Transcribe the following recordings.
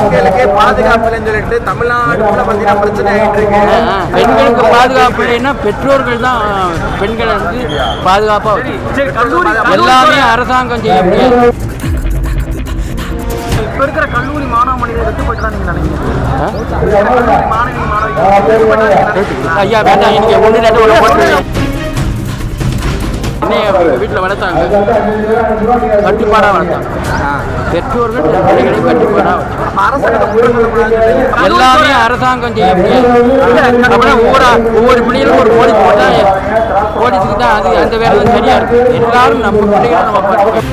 பெண்களுக்கு பாதுகாப்பு இல்லைன்னு சொல்லிட்டு தமிழ்நாடுல பார்த்தீங்கன்னா பிரச்சனை ஆகிட்டு இருக்கு. பெண்களுக்கு பாதுகாப்பு இல்லைன்னா பெற்றோர்கள் தான் பெண்களை வந்து பாதுகாப்பாக எல்லாமே அரசாங்கம் செய்ய முடியாது. இப்ப இருக்கிற கல்லூரி மாணவமணிகளை வெற்றி பெற்றா நீங்க நினைக்கிறீங்க? ஐயா வேண்டாம், இன்னைக்கு ஒன்று ரெண்டு ஒன்று போட்டு வீட்டில் வளர்த்தாங்க, கட்டுப்பாடாக வளர்த்தாங்க. பெற்றோர்கள் பிள்ளைகளை கட்டுப்பாடாக எல்லாமே அரசாங்கம் செய்ய முடியாது. அப்படின்னா ஒவ்வொரு பிள்ளைகளும் ஒரு போலீஸ் போட்டால் போலீஸுக்கு தான் அது அந்த வேலை தான் சரியா இருக்கு. எல்லாரும் நம்ம பிள்ளைகளை நம்ம பார்த்துக்கணும்.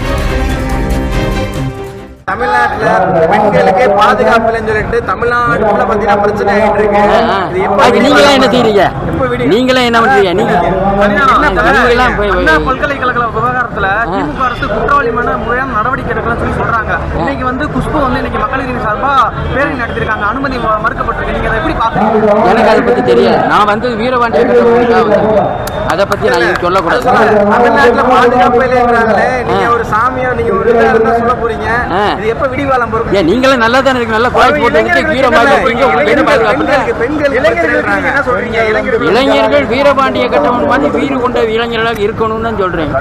தமிழ்நாட்டுல பெண்களுக்கு பாதுகாப்பு இல்லைன்னு சொல்லிட்டு தமிழ்நாடுல பார்த்தீங்கன்னா பிரச்சனை ஆகிட்டு இருக்கு. நீங்களே என்ன செய்றீங்க? நீங்களே என்ன பண்றீங்க? பல்கலைக்கழக விவகாரத்துல திமுக அரசு குற்றவாளி மன முறையான நடவடிக்கை எடுக்கலாம்னு சொல்லி சொல்றாங்க. இன்னைக்கு வந்து குஷ்பு வந்து இன்னைக்கு மக்கள் நீதி சார்பா பேரணி நடத்திருக்காங்க, அனுமதி மறுக்கப்பட்டிருக்கு. நீங்க அதை எப்படி பாக்குறீங்க? எனக்கு அதை பத்தி தெரியாது. நான் வந்து வீரபாண்டிய அதை பத்தி நான் சொல்லக்கூடாது. தமிழ்நாட்டுல பாதுகாப்பு இல்லைன்றாங்களே, நீங்க ஒரு சாமியா நீங்க ஒரு இதா இருந்தா சொல்ல போறீங்க. இது எப்ப விடிவாலம் போறோம்? ஏன் நீங்களே நல்லா தானே இருக்கு, நல்லா கோயில் போட்டு வீரபாண்டிய இளைஞர்கள் வீரபாண்டிய கட்டவன் மாதிரி வீறு கொண்ட இளைஞர்களாக இருக்கணும்னு தான் சொல்றேன்.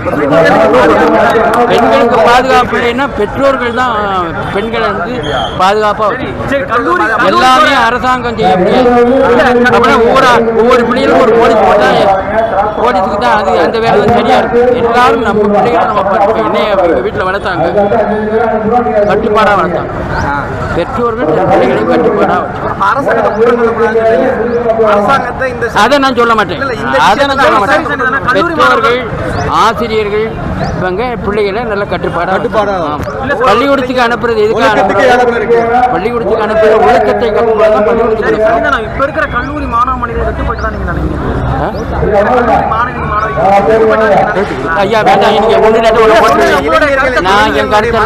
பெண்களுக்கு பாதுகாப்பு இல்லைன்னா பெற்றோர்கள் தான் பெண்களை வந்து பாதுகாப்பாக எல்லாமே அரசாங்கம் செய்ய முடியாது. அப்படின்னா ஒவ்வொரு பிள்ளைகளும் ஒரு போலீஸ் போட்டால் போலீஸுக்கு தான் அது அந்த வேலை தான் சரியா இருக்கு. எல்லாரும் நம்ம பிள்ளைகளை நம்ம பார்த்துக்கணும். என்னைய வீட்டில் வளர்த்தாங்க, கட்டுப்பாடாக வளர்த்தாங்க. பெற்றோர்கள் பிள்ளைகளை கட்டுப்பாடாக அதை நான் சொல்ல மாட்டேன். அதை நான் சொல்ல மாட்டேன். பெற்றோர்கள் ஆசிரியர்கள் இவங்க பிள்ளைகளை நல்ல கட்டுப்பாடாக பள்ளிக்கூடத்துக்கு அனுப்புறது எதுக்காக? பள்ளிக்கூடத்துக்கு அனுப்புற ஒழுக்கத்தை கட்டுப்பாடு பள்ளிக்கூடத்துக்கு. இப்ப இருக்கிற கல்லூரி மாணவமணிகளை வெற்றி பெற்றா நீங்க நினைக்கிறீங்க? ஐயா வேண்டாம், இன்னைக்கு ஒன்று ரெண்டு ஒன்று போட்டு நான் என் கருத்தை